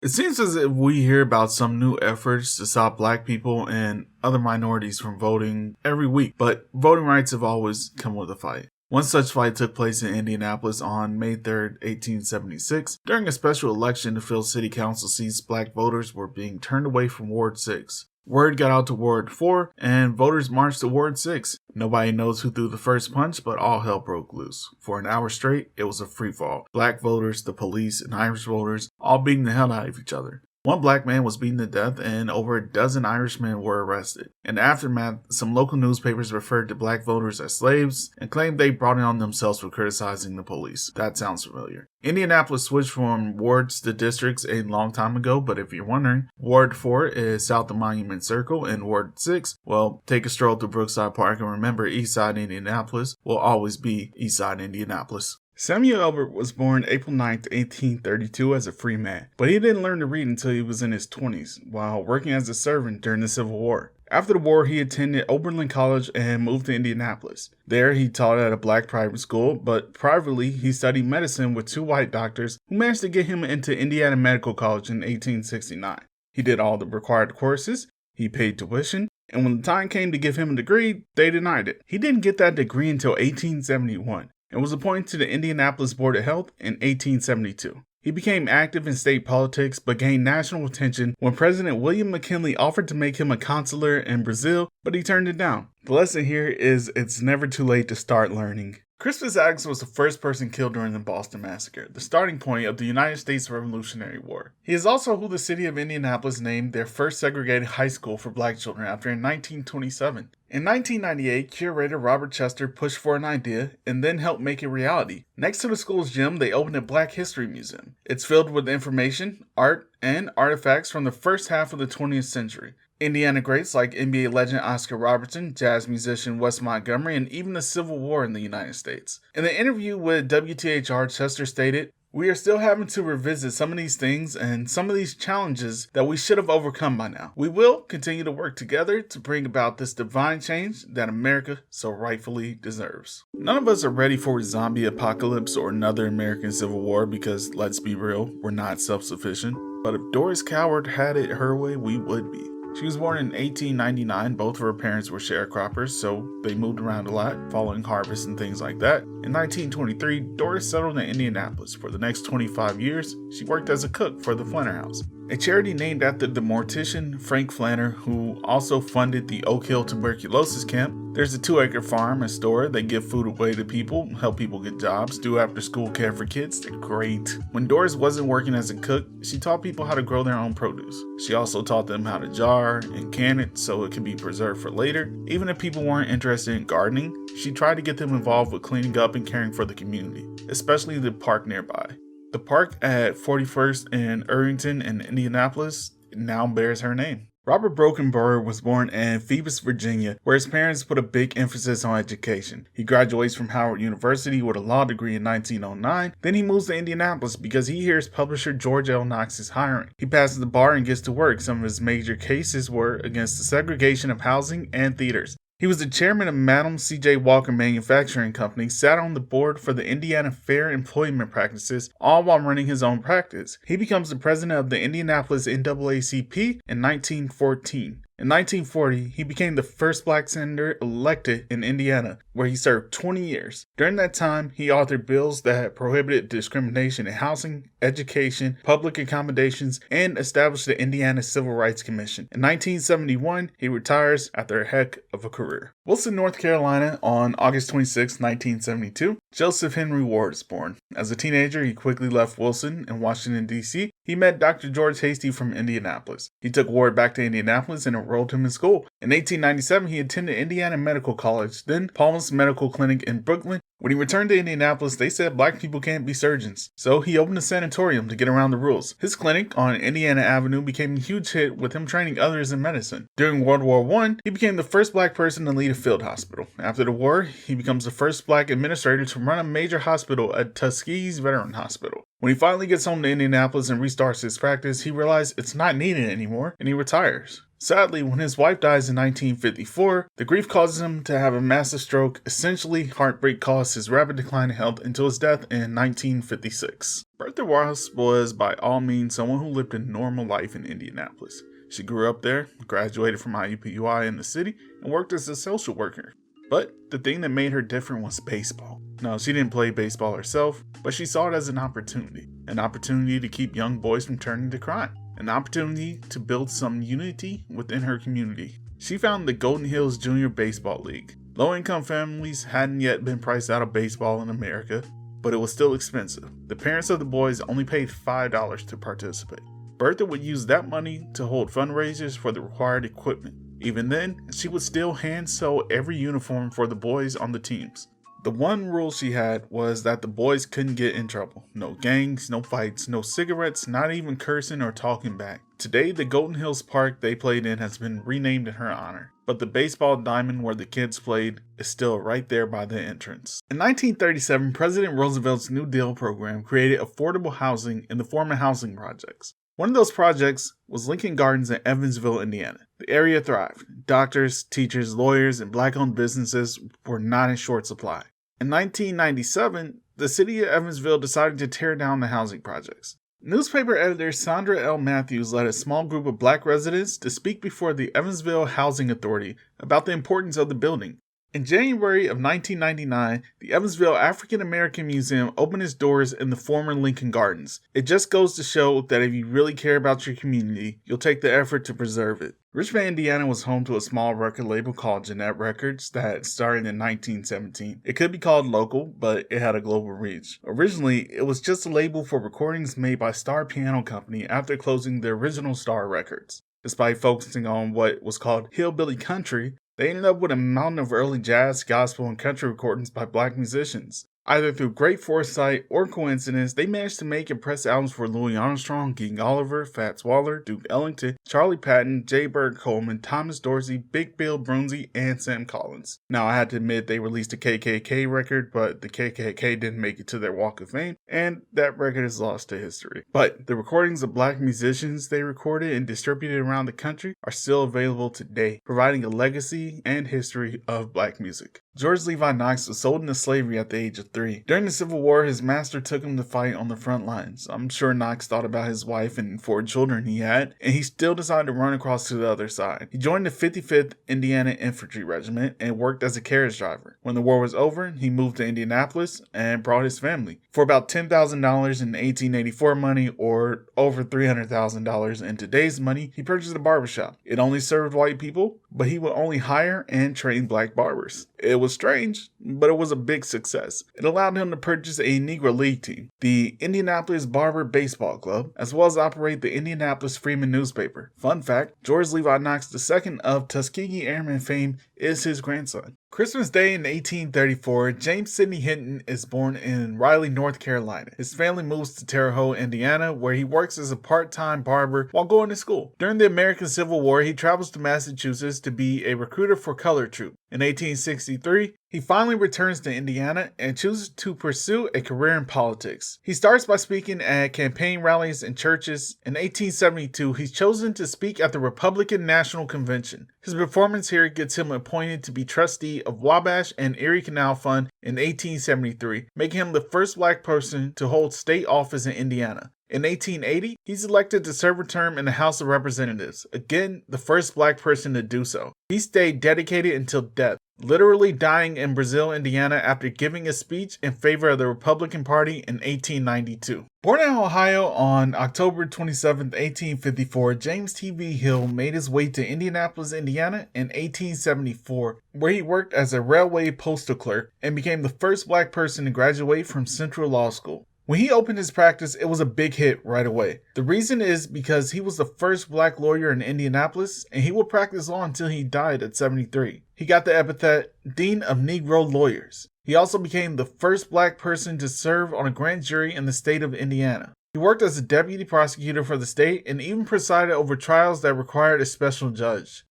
It seems as if we hear about some new efforts to stop black people and other minorities from voting every week, but voting rights have always come with a fight. One such fight took place in Indianapolis on May 3rd, 1876. During a special election to fill city council seats, black voters were being turned away from Ward 6. Word got out to Ward 4, and voters marched to Ward 6. Nobody knows who threw the first punch, but all hell broke loose. For an hour straight, it was a free-for-all. Black voters, the police, and Irish voters all beating the hell out of each other. One black man was beaten to death, and over a dozen Irishmen were arrested. In the aftermath, some local newspapers referred to black voters as slaves and claimed they brought it on themselves for criticizing the police. That sounds familiar. Indianapolis switched from wards to districts a long time ago, but if you're wondering, Ward 4 is south of Monument Circle, and Ward 6, well, take a stroll through Brookside Park and remember Eastside Indianapolis will always be Eastside Indianapolis. Samuel Elbert was born April 9, 1832 as a free man, but he didn't learn to read until he was in his 20s, while working as a servant during the Civil War. After the war, he attended Oberlin College and moved to Indianapolis. There, he taught at a black private school, but privately, he studied medicine with two white doctors who managed to get him into Indiana Medical College in 1869. He did all the required courses, he paid tuition, and when the time came to give him a degree, they denied it. He didn't get that degree until 1871. And was appointed to the Indianapolis Board of Health in 1872. He became active in state politics but gained national attention when President William McKinley offered to make him a consular in Brazil, but he turned it down. The lesson here is it's never too late to start learning. Crispus Attucks was the first person killed during the Boston Massacre, the starting point of the United States Revolutionary War. He is also who the city of Indianapolis named their first segregated high school for black children after in 1927. In 1998, curator Robert Chester pushed for an idea and then helped make it reality. Next to the school's gym, they opened a Black History Museum. It's filled with information, art, and artifacts from the first half of the 20th century. Indiana greats like NBA legend Oscar Robertson, jazz musician Wes Montgomery, and even the Civil War in the United States. In the interview with WTHR, Chester stated, "We are still having to revisit some of these things and some of these challenges that we should have overcome by now. We will continue to work together to bring about this divine change that America so rightfully deserves." None of us are ready for a zombie apocalypse or another American Civil War because, let's be real, we're not self-sufficient. But if Doris Coward had it her way, we would be. She was born in 1899. Both of her parents were sharecroppers, so they moved around a lot, following harvests and things like that. In 1923, Doris settled in Indianapolis. For the next 25 years, she worked as a cook for the Flanner House, a charity named after the mortician Frank Flanner, who also funded the Oak Hill tuberculosis camp. There's a 2-acre farm and store. They give food away to people, help people get jobs, do after-school care for kids. They're great. When Doris wasn't working as a cook, she taught people how to grow their own produce. She also taught them how to jar and can it so it can be preserved for later. Even if people weren't interested in gardening, she tried to get them involved with cleaning up and caring for the community, especially the park nearby. The park at 41st and Irvington in Indianapolis now bears her name. Robert Brokenborough was born in Phoebus, Virginia, where his parents put a big emphasis on education. He graduates from Howard University with a law degree in 1909. Then he moves to Indianapolis because he hears publisher George L. Knox is hiring. He passes the bar and gets to work. Some of his major cases were against the segregation of housing and theaters. He was the chairman of Madam C.J. Walker Manufacturing Company, sat on the board for the Indiana Fair Employment Practices, all while running his own practice. He becomes the president of the Indianapolis NAACP in 1914. In 1940, he became the first black senator elected in Indiana, where he served 20 years. During that time, he authored bills that prohibited discrimination in housing, education, public accommodations, and established the Indiana Civil Rights Commission. In 1971, he retires after a heck of a career. Wilson, North Carolina, on August 26, 1972, Joseph Henry Ward is born. As a teenager, he quickly left Wilson in Washington, D.C. He met Dr. George Hasty from Indianapolis. He took Ward back to Indianapolis and enrolled him in school. In 1897, he attended Indiana Medical College, then Palmas Medical Clinic in Brooklyn. When he returned to Indianapolis, they said black people can't be surgeons. So he opened a sanatorium to get around the rules. His clinic on Indiana Avenue became a huge hit with him training others in medicine. During World War I, he became the first black person to lead a field hospital. After the war, he becomes the first black administrator to run a major hospital at Tuskegee Veteran Hospital. When he finally gets home to Indianapolis and restarts his practice, he realizes it's not needed anymore, and he retires. Sadly, when his wife dies in 1954, the grief causes him to have a massive stroke. Essentially, heartbreak caused his rapid decline in health until his death in 1956. Bertha Ross was, by all means, someone who lived a normal life in Indianapolis. She grew up there, graduated from IUPUI in the city, and worked as a social worker. But the thing that made her different was baseball. No, she didn't play baseball herself, but she saw it as an opportunity to keep young boys from turning to crime, an opportunity to build some unity within her community. She founded the Golden Hills Junior Baseball League. Low-income families hadn't yet been priced out of baseball in America, but it was still expensive. The parents of the boys only paid $5 to participate. Bertha would use that money to hold fundraisers for the required equipment. Even then, she would still hand sew every uniform for the boys on the teams. The one rule she had was that the boys couldn't get in trouble. No gangs, no fights, no cigarettes, not even cursing or talking back. Today, the Golden Hills Park they played in has been renamed in her honor, but the baseball diamond where the kids played is still right there by the entrance. In 1937, President Roosevelt's New Deal program created affordable housing in the form of housing projects. One of those projects was Lincoln Gardens in Evansville, Indiana. The area thrived. Doctors, teachers, lawyers, and black-owned businesses were not in short supply. In 1997, the city of Evansville decided to tear down the housing projects. Newspaper editor Sandra L. Matthews led a small group of black residents to speak before the Evansville Housing Authority about the importance of the building. In January of 1999, the Evansville African American Museum opened its doors in the former Lincoln Gardens. It just goes to show that if you really care about your community, you'll take the effort to preserve it. Richmond, Indiana was home to a small record label called Jeanette Records that started in 1917. It could be called local, but it had a global reach. Originally, it was just a label for recordings made by Star Piano Company after closing the original Star Records. Despite focusing on what was called hillbilly country, they ended up with a mountain of early jazz, gospel, and country recordings by black musicians. Either through great foresight or coincidence, they managed to make and press albums for Louis Armstrong, King Oliver, Fats Waller, Duke Ellington, Charlie Patton, J. Bird Coleman, Thomas Dorsey, Big Bill Broonzy, and Sam Collins. Now, I had to admit they released a KKK record, but the KKK didn't make it to their Walk of Fame, and that record is lost to history. But the recordings of black musicians they recorded and distributed around the country are still available today, providing a legacy and history of black music. George Levi Knox was sold into slavery at the age of 3. During the Civil War, his master took him to fight on the front lines. I'm sure Knox thought about his wife and 4 children he had, and he still decided to run across to the other side. He joined the 55th Indiana Infantry Regiment and worked as a carriage driver. When the war was over, he moved to Indianapolis and brought his family. For about $10,000 in 1884 money, or over $300,000 in today's money, he purchased a barbershop. It only served white people, but he would only hire and train black barbers. It was strange, but it was a big success. It allowed him to purchase a Negro League team, the Indianapolis Barber Baseball Club, as well as operate the Indianapolis Freeman newspaper. Fun fact, George Levi Knox II of Tuskegee Airmen fame is his grandson. Christmas Day in 1834, James Sidney Hinton is born in Raleigh, North Carolina. His family moves to Terre Haute, Indiana, where he works as a part-time barber while going to school. During the American Civil War, he travels to Massachusetts to be a recruiter for Color Troop. In 1863, he finally returns to Indiana and chooses to pursue a career in politics. He starts by speaking at campaign rallies and churches. In 1872, he's chosen to speak at the Republican National Convention. His performance here gets him appointed to be trustee of Wabash and Erie Canal Fund in 1873, making him the first black person to hold state office in Indiana. In 1880, he's elected to serve a term in the House of Representatives, again, the first black person to do so. He stayed dedicated until death, literally dying in Brazil, Indiana, after giving a speech in favor of the Republican Party in 1892. Born in Ohio on October 27, 1854, James T.V. Hill made his way to Indianapolis, Indiana in 1874, where he worked as a railway postal clerk and became the first black person to graduate from Central Law School. When he opened his practice, it was a big hit right away. The reason is because he was the first black lawyer in Indianapolis, and he would practice law until he died at 73. He got the epithet Dean of Negro Lawyers. He also became the first black person to serve on a grand jury in the state of Indiana. He worked as a deputy prosecutor for the state and even presided over trials that required a special judge.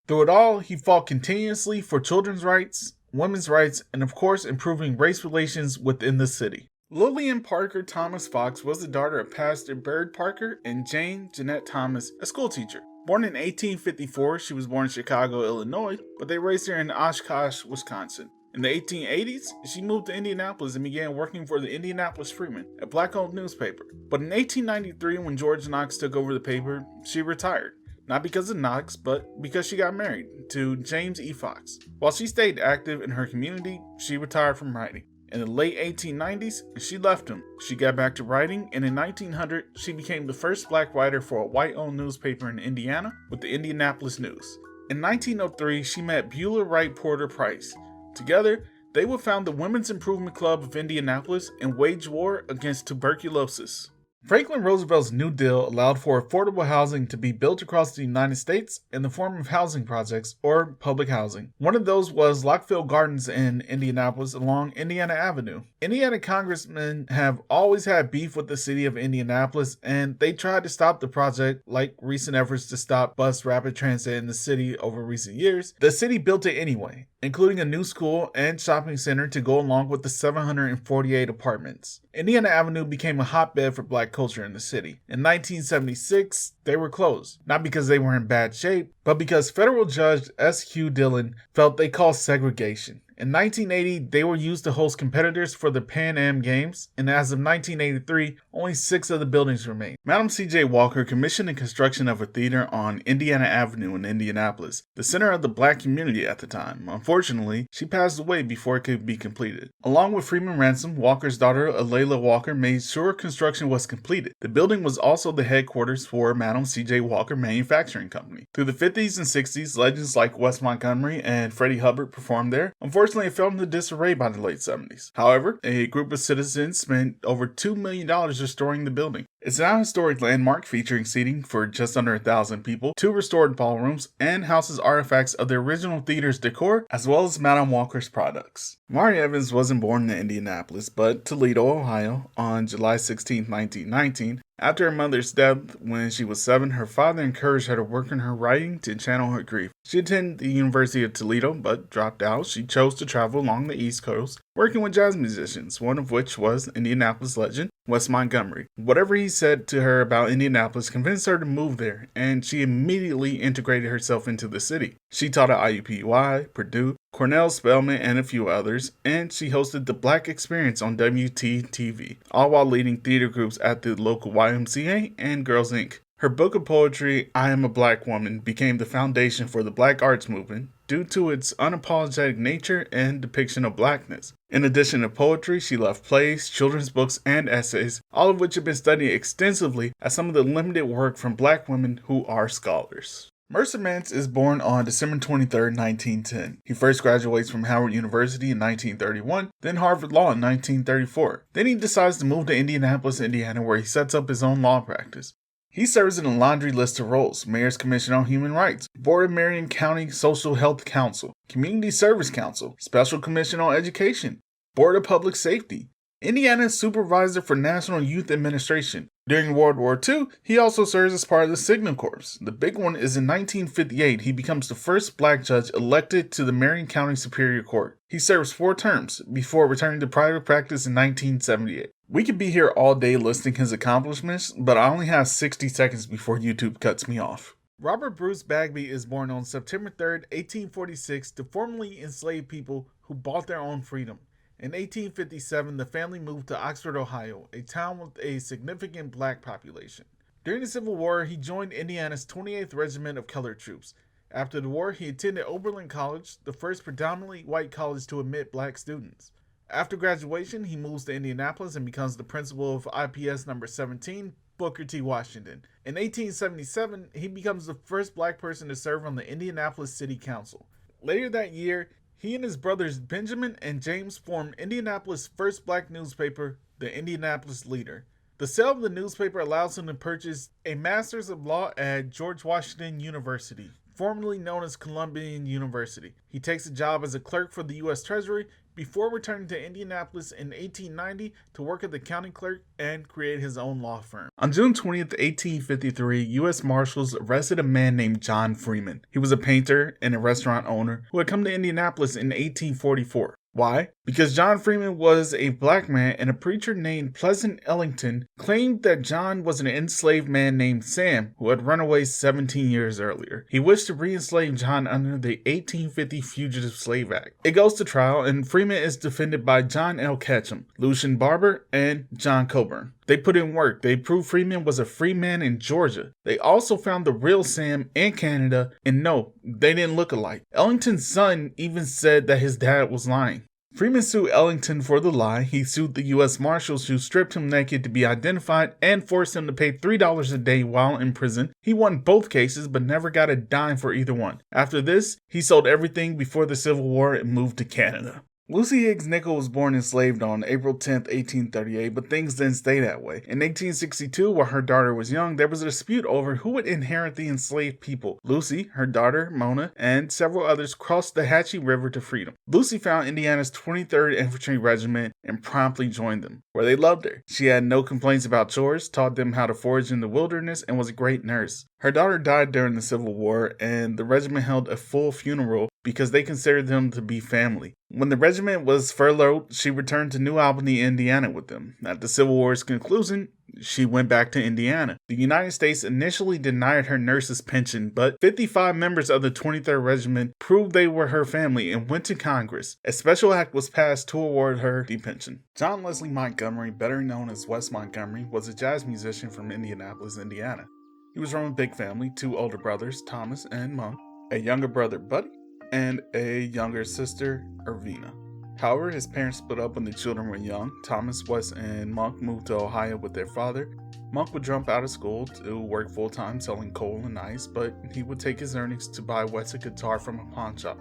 Through it all, he fought continuously for children's rights, women's rights, and of course improving race relations within the city. Lillian Parker Thomas Fox was the daughter of Pastor Bird Parker and Jane Jeanette Thomas, a schoolteacher. Born in 1854, she was born in Chicago, Illinois, but they raised her in Oshkosh, Wisconsin. In the 1880s, she moved to Indianapolis and began working for the Indianapolis Freeman, a black-owned newspaper. But in 1893, when George Knox took over the paper, she retired. Not because of Knox, but because she got married to James E. Fox. While she stayed active in her community, she retired from writing. In the late 1890s, she left him. She got back to writing, and in 1900, she became the first black writer for a white-owned newspaper in Indiana with the Indianapolis News. In 1903, she met Beulah Wright Porter Price. Together, they would found the Women's Improvement Club of Indianapolis and wage war against tuberculosis. Franklin Roosevelt's New Deal allowed for affordable housing to be built across the United States in the form of housing projects or public housing. One of those was Lockfield Gardens in Indianapolis along Indiana Avenue. Indiana congressmen have always had beef with the city of Indianapolis, and they tried to stop the project like recent efforts to stop bus rapid transit in the city over recent years. The city built it anyway, including a new school and shopping center to go along with the 748 apartments. Indiana Avenue became a hotbed for black culture in the city. In 1976, they were closed, not because they were in bad shape, but because federal judge S.Q. Dillon felt they caused segregation. In 1980, they were used to host competitors for the Pan Am Games, and as of 1983, only 6 of the buildings remained. Madam C.J. Walker commissioned the construction of a theater on Indiana Avenue in Indianapolis, the center of the black community at the time. Unfortunately, she passed away before it could be completed. Along with Freeman Ransom, Walker's daughter, Alayla Walker, made sure construction was completed. The building was also the headquarters for Madam C.J. Walker Manufacturing Company. Through the 50s and 60s, legends like Wes Montgomery and Freddie Hubbard performed there. Unfortunately, it fell into disarray by the late 70s. However, a group of citizens spent over $2 million restoring the building. It's now a historic landmark featuring seating for just under 1,000 people, 2 restored ballrooms, and houses artifacts of the original theater's decor, as well as Madame Walker's products. Mari Evans wasn't born in Indianapolis, but Toledo, Ohio, on July 16, 1919. After her mother's death when she was 7, her father encouraged her to work on her writing to channel her grief. She attended the University of Toledo, but dropped out. She chose to travel along the East Coast, working with jazz musicians, one of which was Indianapolis legend Wes Montgomery. Whatever he said to her about Indianapolis convinced her to move there, and she immediately integrated herself into the city. She taught at IUPUI, Purdue, Cornell, Spelman, and a few others, and she hosted the Black Experience on WTTV, all while leading theater groups at the local YMCA and Girls Inc. Her book of poetry, I Am a Black Woman, became the foundation for the Black arts movement due to its unapologetic nature and depiction of blackness. In addition to poetry, she left plays, children's books, and essays, all of which have been studied extensively as some of the limited work from black women who are scholars. Mercer Mance is born on December 23, 1910. He first graduates from Howard University in 1931, then Harvard Law in 1934. Then he decides to move to Indianapolis, Indiana, where he sets up his own law practice. He serves in a laundry list of roles: Mayor's Commission on Human Rights, Board of Marion County Social Health Council, Community Service Council, Special Commission on Education, Board of Public Safety, Indiana's Supervisor for National Youth Administration. During World War II, he also serves as part of the Signal Corps. The big one is in 1958, he becomes the first black judge elected to the Marion County Superior Court. He serves 4 terms before returning to private practice in 1978. We could be here all day listing his accomplishments, but I only have 60 seconds before YouTube cuts me off. Robert Bruce Bagby is born on September 3, 1846, to formerly enslaved people who bought their own freedom. In 1857, the family moved to Oxford, Ohio, a town with a significant black population. During the Civil War, he joined Indiana's 28th Regiment of Colored Troops. After the war, he attended Oberlin College, the first predominantly white college to admit black students. After graduation, he moves to Indianapolis and becomes the principal of IPS number 17, Booker T. Washington. In 1877, he becomes the first black person to serve on the Indianapolis City Council. Later that year, he and his brothers Benjamin and James formed Indianapolis' first black newspaper, the Indianapolis Leader. The sale of the newspaper allows him to purchase a Master's of Law at George Washington University, formerly known as Columbia University. He takes a job as a clerk for the U.S. Treasury before returning to Indianapolis in 1890 to work as the county clerk and create his own law firm. On June 20th, 1853, U.S. Marshals arrested a man named John Freeman. He was a painter and a restaurant owner who had come to Indianapolis in 1844. Why? Because John Freeman was a black man, and a preacher named Pleasant Ellington claimed that John was an enslaved man named Sam who had run away 17 years earlier. He wished to re-enslave John under the 1850 Fugitive Slave Act. It goes to trial, and Freeman is defended by John L. Ketchum, Lucian Barber, and John Coburn. They put in work. They proved Freeman was a free man in Georgia. They also found the real Sam in Canada, and no, they didn't look alike. Ellington's son even said that his dad was lying. Freeman sued Ellington for the lie. He sued the U.S. Marshals, who stripped him naked to be identified and forced him to pay $3 a day while in prison. He won both cases but never got a dime for either one. After this, he sold everything before the Civil War and moved to Canada. Lucy Higgs Nichol was born enslaved on April 10, 1838, but things didn't stay that way. In 1862, while her daughter was young, there was a dispute over who would inherit the enslaved people. Lucy, her daughter, Mona, and several others crossed the Hatchie River to freedom. Lucy found Indiana's 23rd Infantry Regiment and promptly joined them, where they loved her. She had no complaints about chores, taught them how to forage in the wilderness, and was a great nurse. Her daughter died during the Civil War, and the regiment held a full funeral because they considered them to be family. When the regiment was furloughed, she returned to New Albany, Indiana with them. At the Civil War's conclusion, she went back to Indiana. The United States initially denied her nurse's pension, but 55 members of the 23rd Regiment proved they were her family and went to Congress. A special act was passed to award her the pension. John Leslie Montgomery, better known as Wes Montgomery, was a jazz musician from Indianapolis, Indiana. He was from a big family, 2 older brothers, Thomas and Monk, a younger brother, Buddy, and a younger sister, Irvina. However, his parents split up when the children were young. Thomas, Wes, and Monk moved to Ohio with their father. Monk would jump out of school to work full-time selling coal and ice, but he would take his earnings to buy Wes a guitar from a pawn shop.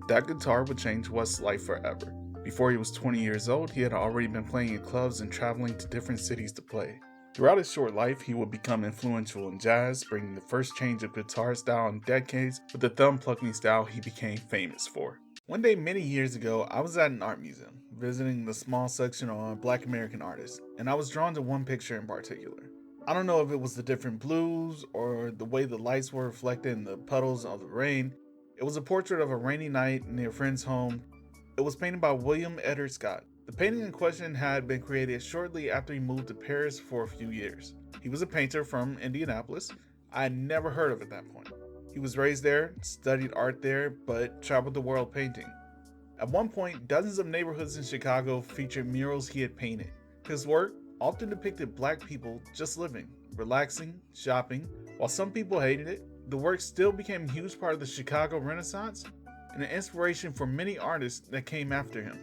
That guitar would change Wes' life forever. Before he was 20 years old, he had already been playing in clubs and traveling to different cities to play. Throughout his short life, he would become influential in jazz, bringing the first change of guitar style in decades with the thumb-plucking style he became famous for. One day many years ago, I was at an art museum, visiting the small section on Black American artists, and I was drawn to one picture in particular. I don't know if it was the different blues or the way the lights were reflected in the puddles of the rain. It was a portrait of a rainy night near a friend's home. It was painted by William Edward Scott. The painting in question had been created shortly after he moved to Paris for a few years. He was a painter from Indianapolis. I had never heard of it at that point. He was raised there, studied art there, but traveled the world painting. At one point, dozens of neighborhoods in Chicago featured murals he had painted. His work often depicted black people just living, relaxing, shopping. While some people hated it, the work still became a huge part of the Chicago Renaissance and an inspiration for many artists that came after him.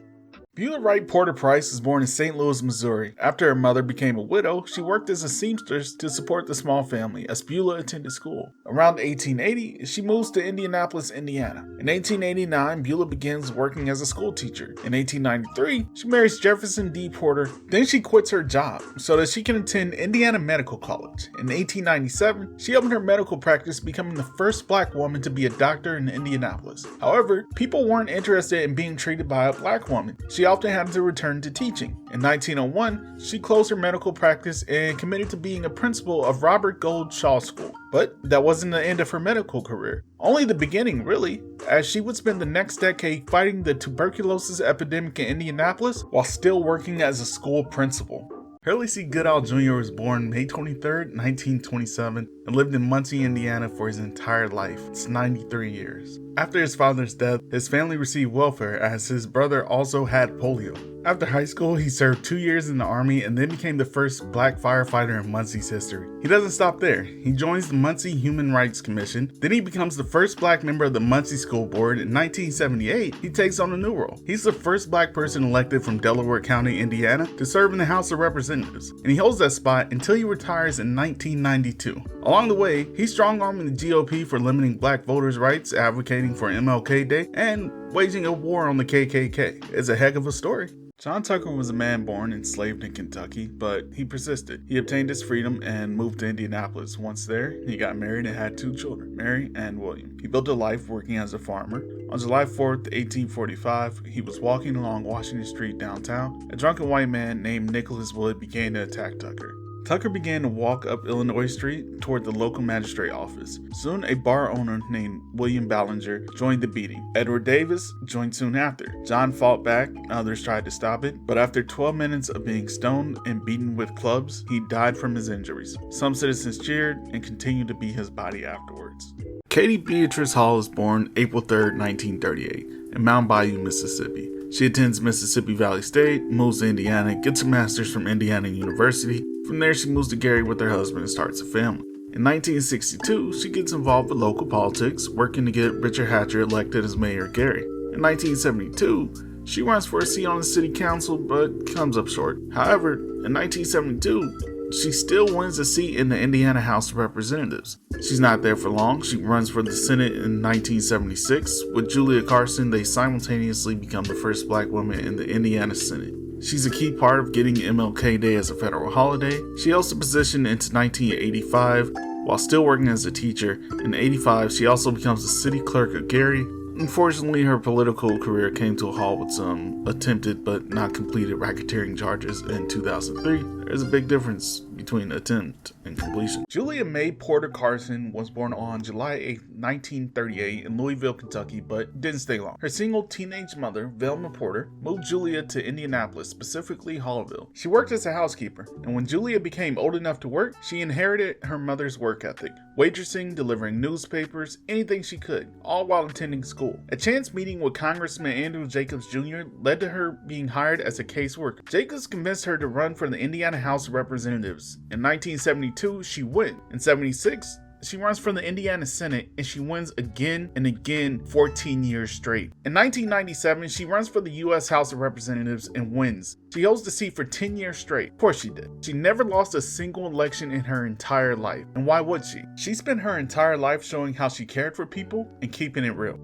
Beulah Wright Porter Price was born in St. Louis, Missouri. After her mother became a widow, she worked as a seamstress to support the small family as Beulah attended school. Around 1880, she moves to Indianapolis, Indiana. In 1889, Beulah begins working as a school teacher. In 1893, she marries Jefferson D. Porter. Then she quits her job so that she can attend Indiana Medical College. In 1897, she opened her medical practice, becoming the first black woman to be a doctor in Indianapolis. However, people weren't interested in being treated by a black woman. She often had to return to teaching. In 1901, she closed her medical practice and committed to being a principal of Robert Gould Shaw School. But that wasn't the end of her medical career. Only the beginning, really, as she would spend the next decade fighting the tuberculosis epidemic in Indianapolis while still working as a school principal. Hurley C. Goodall Jr. was born May 23, 1927, and lived in Muncie, Indiana for his entire life. It's 93 years. After his father's death, his family received welfare as his brother also had polio. After high school, he served 2 years in the Army and then became the first black firefighter in Muncie's history. He doesn't stop there. He joins the Muncie Human Rights Commission. Then he becomes the first black member of the Muncie School Board. In 1978, he takes on a new role. He's the first black person elected from Delaware County, Indiana, to serve in the House of Representatives, and he holds that spot until he retires in 1992. Along the way, he's strong-arming the GOP for limiting black voters' rights, advocating for MLK Day, and waging a war on the KKK. It's a heck of a story. John Tucker was a man born enslaved in Kentucky, but he persisted. He obtained his freedom and moved to Indianapolis. Once there, he got married and had 2 children, Mary and William. He built a life working as a farmer. On July 4th, 1845, he was walking along Washington Street downtown. A drunken white man named Nicholas Wood began to attack Tucker. Tucker began to walk up Illinois Street toward the local magistrate office. Soon, a bar owner named William Ballinger joined the beating. Edward Davis joined soon after. John fought back, others tried to stop it, but after 12 minutes of being stoned and beaten with clubs, he died from his injuries. Some citizens cheered and continued to beat his body afterwards. Katie Beatrice Hall is born April 3, 1938, in Mount Bayou, Mississippi. She attends Mississippi Valley State, moves to Indiana, gets her master's from Indiana University. From there, she moves to Gary with her husband and starts a family. In 1962, she gets involved with local politics, working to get Richard Hatcher elected as mayor of Gary. In 1972, she runs for a seat on the city council, but comes up short. However, in 1972, she still wins a seat in the Indiana House of Representatives. She's not there for long. She runs for the Senate in 1976. With Julia Carson, they simultaneously become the first black woman in the Indiana Senate. She's a key part of getting MLK Day as a federal holiday. She held the position into 1985 while still working as a teacher. In 85, she also becomes the city clerk of Gary. Unfortunately, her political career came to a halt with some attempted but not completed racketeering charges in 2003. There's a big difference between attempt and completion. Julia May Porter Carson was born on July 8, 1938 in Louisville, Kentucky, but didn't stay long. Her single teenage mother, Velma Porter, moved Julia to Indianapolis, specifically Hallville. She worked as a housekeeper, and when Julia became old enough to work, she inherited her mother's work ethic, waitressing, delivering newspapers, anything she could, all while attending school. A chance meeting with Congressman Andrew Jacobs Jr. led to her being hired as a caseworker. Jacobs convinced her to run for the Indiana House of Representatives. In 1972, she won. In 76, she runs for the Indiana Senate and she wins again and again 14 years straight. In 1997, she runs for the U.S. House of Representatives and wins. She holds the seat for 10 years straight. Of course she did. She never lost a single election in her entire life. And why would she? She spent her entire life showing how she cared for people and keeping it real.